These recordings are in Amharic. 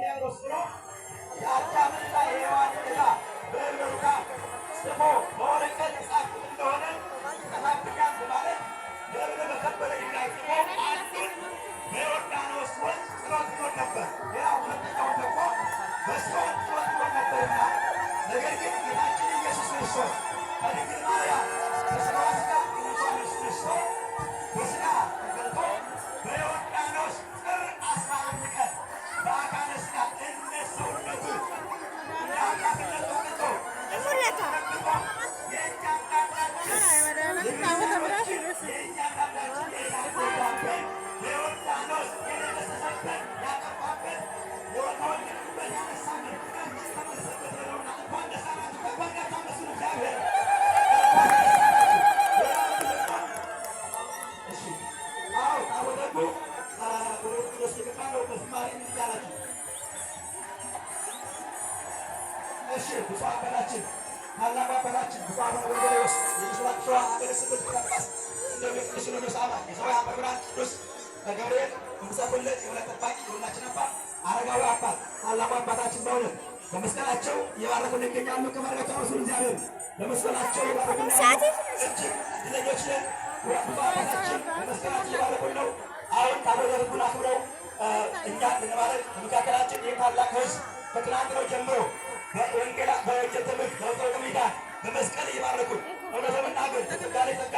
ዲያብሎስ ብሎ የአዳምና የሔዋን ዕጣ በዕብራውያ ጽፎ በወረቀት የጻፉት እንደሆነ ይጠፋብኛል በማለት ደብረ በከበረ ድንጋይ ጽፎ አንዱን በዮርዳኖስ ወንዝ ጥሎት ይኖር ነበር። ሌላው ሁለተኛውን ደግሞ በሲኦል ጥሎት ይኖር ነበርና ነገር ግን ጌታችን ኢየሱስ ክርስቶስ ከድንግል ማርያም በሥጋዋ ሥጋ ከነፍሷ ነፍስ ነስቶ በሥጋ ተገልጦ በዮርዳኖስ ጥር 11 ቀን በአካለ ሥጋ እንደ ሰውነቱ እንደ አምላክነቱ ተገልጦ በዮርዳኖስ የደረሰበት ያጠፋበት የተወለድበት ያነሳበት የተመሰበት ነውና እንኳን ደስ አላችሁ። ከበርካታ መስሉ እግዚአብሔር ብፁዕ አባታችን ታላቁ አባታችን ብፁዕ አቡነ ጎርጎርዮስ የምስራቅ ሸዋ ሀገረ ስብከት ሊቀ ጳጳስ ቅዱስ ሲኖዶስ አባል የሰማይ መምህራን ቅዱስ ገብርኤል የምትጸፉለት የሁለት ጠባቂ የሁላችን አባት አረጋዊ አባት ታላቁ አባታችን በእውነት በመስቀላቸው እየባረኩን ይገኛሉ። ከበረከቱ ረሱል እግዚአብሔር በመስቀላቸው እየባረኩን እጅግ እድለኞች ነን። ብፁዕ አባታችን በመስቀላቸው እየባረኩን ነው። አሁን ታቦተ ሕጉን አክብረው እኛን ለማለት በመካከላችን ይህ ታላቅ ሕዝብ ከትናንት ነው ጀምሮ በወንጌላ በወንጌል ትምህርት በወንጌል ሜዳን በመስቀል እየባረኩን እውነት ለመናገር ከጸጋ ላይ ጸጋ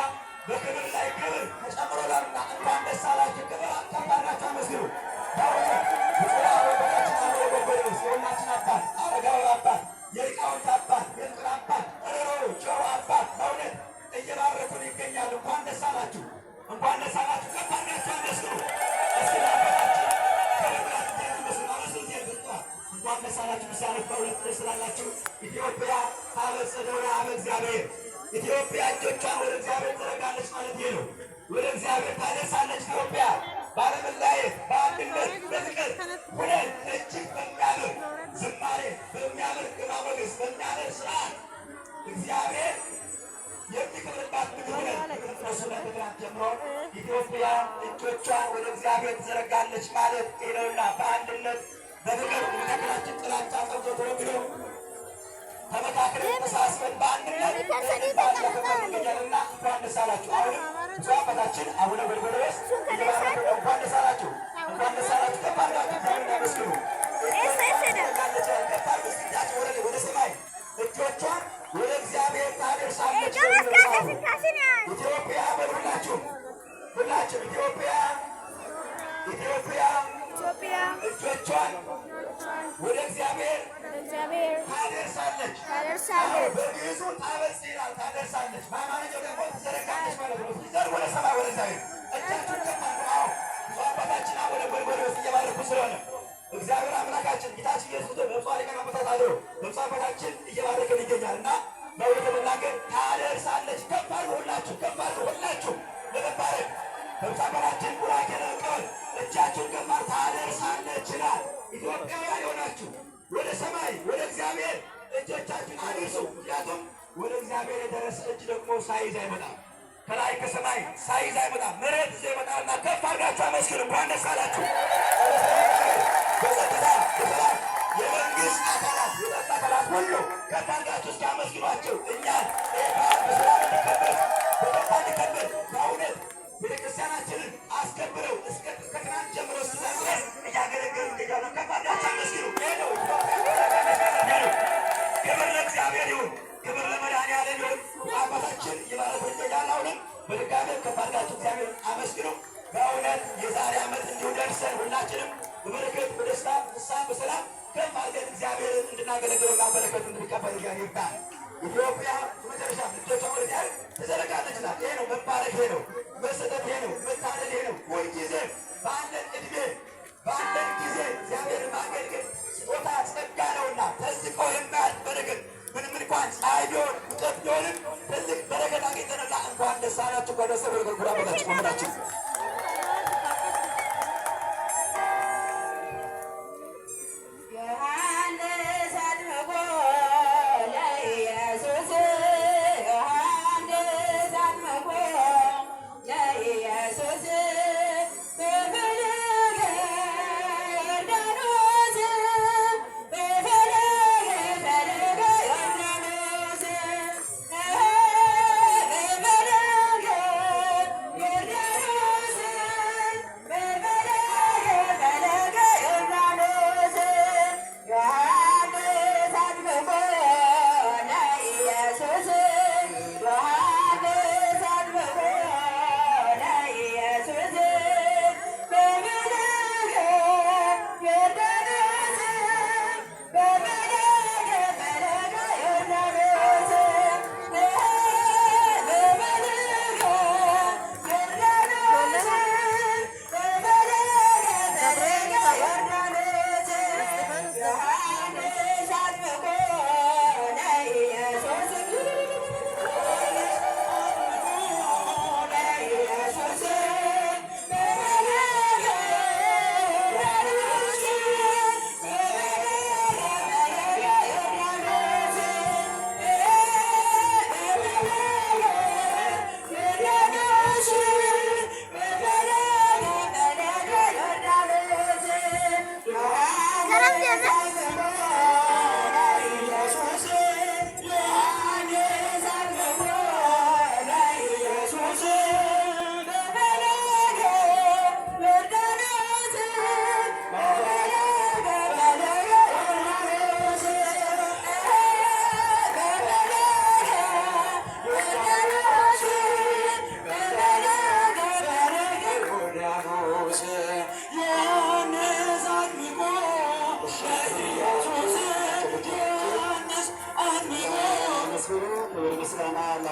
በክብር ላይ ክብር ተጨምሮላልና እንኳን ደስ አላችሁ። ክብር አባታችሁ አመስግኑ። ብፁዕ አባታችን አቡነ ጎርጎርዮስ የሁላችን አባት አረጋዊ አባት የሊቃውንት አባት የፍቅር አባት ርኅሩኅ ጨዋ አባት በእውነት እየባረኩን ይገኛሉ። እንኳን ደስ አላችሁ፣ እንኳን ደስ አላችሁ። ከፍ አድርጋችሁ አመስግኑ። እስኪ ለአባታችን እንኳን ደስ አላችሁ። ምሳሌት በእውነት ደስ ስላላችሁ ኢትዮጵያ ታበጽሕደውነ ኀበ እግዚአብሔር ኢትዮጵያ እጆቿን ወደ እግዚአብሔር ትዘረጋለች ማለት ይህ ነው። ወደ እግዚአብሔር ታደርሳለች። ኢትዮጵያ ባለመለያየት በአንድነት በፍቅር ሁነን እጅግ በሚያምር ዝማሬ በሚያምር ግርማ ሞገስ በሚያምር ስርዓት እግዚአብሔር የሚከብርባት ምድር ሁነን ከጥንት ጀምሮ ኢትዮጵያ እጆቿን ወደ እግዚአብሔር ትዘረጋለች ማለት ይህ ነውና በአንድነት በፍቅር በመካከላችን ጥላቻ ጸንቶ ተወግዶ ተመካክረን ተሳስበን በአንድነት እንገኛለንና እንኳን ደስ አላችሁ። አሁንም ብፁዕ አባታችን አቡነ ጎርጎርዮስ እንኳን ደስ አላችሁ፣ እንኳን ደስ አላችሁ። ከፍ አድርጋችሁ እግዚአብሔርን አመስግኑ። ከፍ አድርጉ እስኪ ወደ ሰማይ እጆቿን ወደ እግዚአብሔር ታደርሳለች። ኢትዮጵያ በሉ ሁላችሁም ኢትዮጵያ እጆቿን ወደ እግዚአብሔር ታደርሳለች። በግዕዙ ታበጽሕ ይላል፣ ታደርሳለች። በአማርኛው ደግሞ ትዘረጋለች ማለት ነው። ሲዘር ወደ ሰማይ ወደ እግዚአብሔር እጃችሁን ከፍ አድርጉ። ብፁዕ አባታችን አቡነ ጎርጎርዮስ እየባረኩ ስለሆነ እግዚአብሔር አምላካችን ጌታችን ኢየሱስ በብፁዓን ሊቃነ ጳጳሳት አድሮ በብፁዕ አባታችን እየባረከን ይገኛል እና በእውነት ለመናገር ታደርሳለች። ከፍ አድርጉ፣ ሁላችሁ ከፍ አድርጉ፣ ሁላችሁ ለመባረክ በብፁዕ አባታችን ቡራኬ ለመቀበል እጃችሁን ከፍ አድርጉ። ታደርሳለች ይላል። ኢትዮጵያውያን የሆናችሁ ወደ ሰማይ ወደ እግዚአብሔር እጆቻችሁን አድርሱ። ምክንያቱም ወደ እግዚአብሔር የደረሰ እጅ ደግሞ ሳይዝ አይመጣም። ከላይ ከሰማይ ሳይዝ አይመጣም። ምሕረት ይዞ ይመጣልና ከፍ አድርጋችሁ አመስግኑ። እንኳን ደስ አላችሁ። በጸጥታ በሰላም የመንግስት አካላት የጸጥታ አካላት ሁሉ ከፍ አድርጋችሁ እስኪ አመስግኗቸው። እኛን በሰላም እንዲከበር በጸጥታ እንዲከበር በእውነት ቤተክርስቲያናችንን አስከብረው እስከ ከትናንት ጀምሮ እስከዛሬ ድረስ እያገለገሉ ይገኛሉ። ከፍ አድርጋችሁ አመስግኑ። ክብር ለእግዚአብሔር ይሁን፣ ክብር ለመድኃኒዓለም ይሁን። አባታችን እየባረኩ ይገኛል። አሁንም በድጋሚ ከፍ አድርጋችሁ እግዚአብሔር አመስግኑ። በእውነት የዛሬ ዓመት እንዲሁ ደርሰን ሁላችንም በበረከት በደስታ ፍስሐ በሰላም ከፍ አድርገን እግዚአብሔርን እንድናገለግለውና በረከት እንድንቀበል እግዚአብሔር ይርዳን። ኢትዮጵያ በመጨረሻ እጆቿ ወደ እግዚአብሔር ትዘረጋለች ይላል። ይሄ ነው መባረክ፣ ይሄ ነው መሰጠት፣ ይሄ ነው መታደል፣ ይሄ ነው ሁልጊዜ ባለን ዕድሜ ባለን ጊዜ እግዚአብሔርን ማገልገል ስጦታ ጸጋ ነውና ተዝቆ የማያልቅ በረከት ምንም እንኳን ፀሐይ ቢሆን ሙቀት ቢሆንም ትልቅ በረከት አግኝተንና እንኳን ደስ አላችሁ። ከደሰ በረከት አባታችን መምህራችን ዮሐንስ አጥምቆ ለኢየሱስ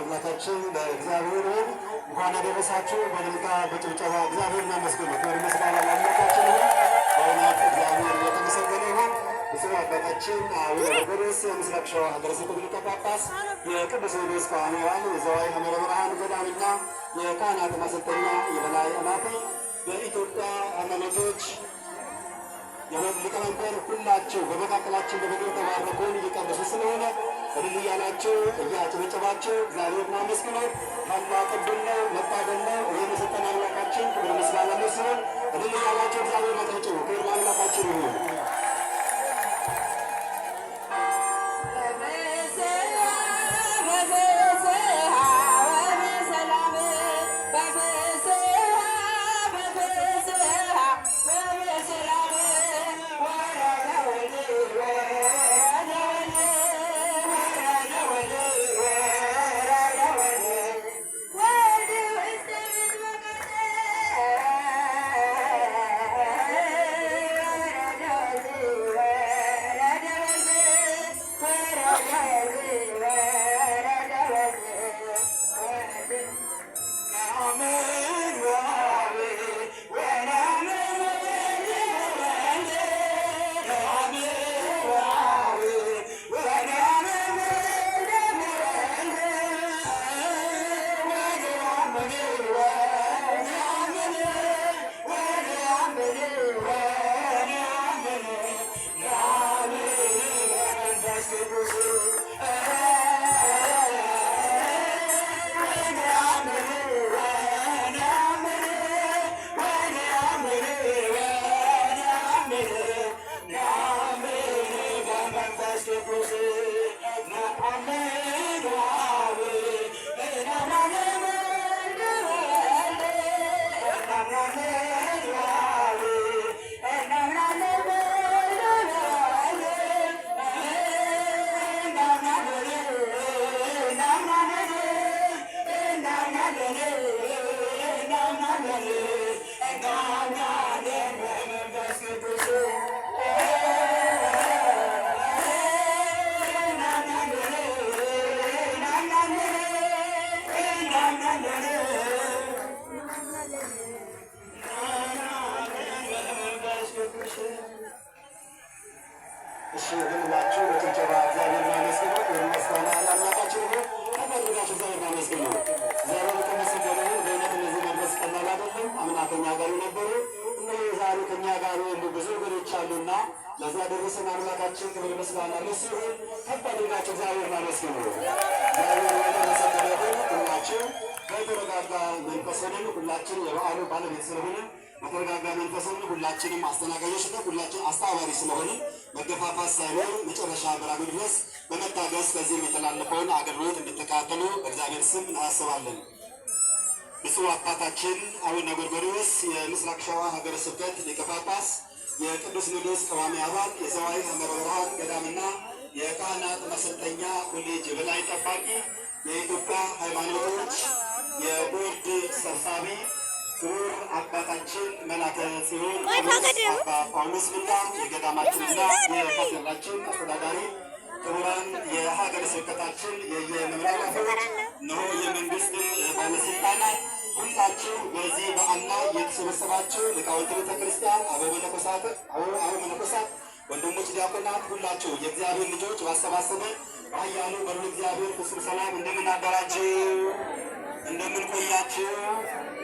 ለአምላካችን ለእግዚአብሔር እንኳን አደረሳችሁ። በድምቃ በጭብጨባ እግዚአብሔር እናመስግኑ። ክብር ምስጋና ለአምላካችን ይሁን። በእውነት እግዚአብሔር የተመሰገነ ይሁን። ብፁዕ አባታችን አቡነ ጎርጎርዮስ የምስራቅ ሸዋ ሀገረ ስብከት ሊቀ ጳጳስ፣ የቅዱስ ሲኖዶስ ካህናት፣ የዘዋይ ሐመረ ብርሃን ገዳምና የካህናት ማሰልጠኛ የበላይ ኃላፊ፣ የኢትዮጵያ ሃይማኖቶች ሊቀመንበር ሁላችሁ በመካከላችን በምድር ተባረኩን እየቀደሱ ስለሆነ እልል እያላችሁ እያጨበጨባችሁ እግዚአብሔርን አመስግኑ። ታላቅ ዕድል ነው፣ መታደል ነው። ይህን የሰጠን አምላካችን ክብር ምስጋና ይሁን። እልል እያላችሁ እግዚአብሔር አጨብጭቡ። ክብር ለአምላካችን ይሁን። እሺ ሁላችሁ በጭብጨባ እግዚአብሔር ይመስገን። የምስጋና ለአምላካችን ነው። ተፈልጋችሁ እግዚአብሔር ይመስገን ነው። እግዚአብሔር የተመሰገነ ይሁን። በእውነት እነዚህ መድረስ ቀላል አይደለም። አምና ከኛ ጋር ነበሩ። እነዚህ ዛሬ ከኛ ጋር ያሉ ብዙ ወገኖች አሉና ለዛ ደረሰን አምላካችን ክብር ምስጋና ለእሱ ይሁን። ተፈልጋችሁ እግዚአብሔር ይመስገን ነው። እግዚአብሔር የተመሰገነ ይሁን። ሁላችሁ በተረጋጋ መንፈስ ሆነን ሁላችን የበዓሉ ባለቤት ስለሆነ በተረጋጋ መንፈስ ሆነን ሁላችንም አስተናጋጆች ነን። ሁላችን አስተባባሪ ስለሆነ መገፋፋት ሳይሆን መጨረሻ ምዕራፍ ድረስ በመታገስ ከዚህም የተላለፈውን አገልግሎት እንድትከታተሉ በእግዚአብሔር ስም እናሳስባለን። ብፁዕ አባታችን አቡነ ጎርጎርዮስ የምስራቅ ሸዋ ሀገረ ስብከት ሊቀ ጳጳስ፣ የቅዱስ ሲኖዶስ ቀዋሚ አባል፣ የዘዋይ ሐመረ ብርሃን ገዳምና የካህናት ማሰልጠኛ ኮሌጅ በላይ ጠባቂ፣ የኢትዮጵያ ሃይማኖቶች የቦርድ ሰብሳቢ ክቡር አባታችን መላከ ጽዮን አባ ጳውሎስ ምንዳ፣ የገዳማችንና የካቴድራላችን አስተዳዳሪ፣ ክቡራን የሀገረ ስብከታችን የመምሪያ ኃላፊዎች፣ እነሆ የመንግስት ባለስልጣናት፣ ሁላችሁ በዚህ በዓል ላይ የተሰበሰባችሁ ሊቃውንተ ቤተ ክርስቲያን፣ አበው መነኮሳት፣ ወንድሞች ዲያቆናት፣ ሁላችሁ የእግዚአብሔር ልጆች ባሰባሰበ በኃያሉ በልዑል እግዚአብሔር ፍጹም ሰላም እንደምን አደራችሁ? እንደምን ቆያችሁ?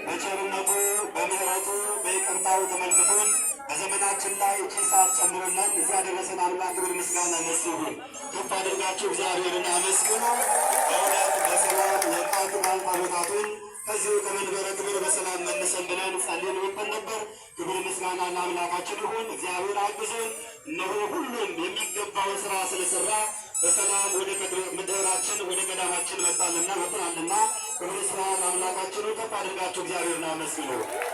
በቸርነቱ በምሕረቱ በይቅርታው ተመልክቶን በዘመናችን ላይ እቺ ሰዓት ጨምሮልን እዚያ ያደረሰን አምላክ ክብር ምስጋና ለእሱ ይሁን። ከፍ አድርጋችሁ እግዚአብሔርን አመስግኑ። በእውነት በሰላም የቃል ኪዳን ታቦታቱን ከዚሁ ከመንበረ ክብር በሰላም መልሰን ብለን ጸልየን ወጥተን ነበር። ክብር ምስጋና ለአምላካችን ይሁን። እግዚአብሔር አግዞን እነሆ ሁሉም የሚገባውን ስራ ስለሰራ በሰላም ወደ ምድራችን ወደ ገዳማችን መጥተናልና ክብር ምስጋና ለአምላካችን ይሁን። ከፍ አድርጋችሁ እግዚአብሔርን አመስግኑ።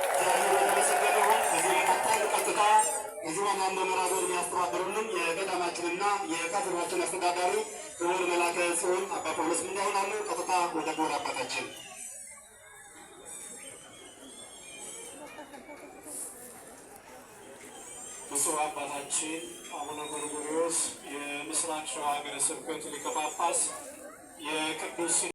እግዚአብሔር የተመሰገነ ይሁን። ከዚህ መቀጠል ቀጥታ እዚህ ዋና መምህራን የሚያስተባብሩልን የገዳማችንና የካቴድራችን አስተዳዳሪ ክቡር መላከ ጽዮን አባ ጳውሎስ ምንዳ ይሆናሉ። ቀጥታ ወደ ክቡር አባታችን ብፁዕ አባታችን አቡነ ጎርጎርዮስ የምስራቅ ሸዋ ሀገረ ስብከት ሊቀ ጳጳስ የቅዱስ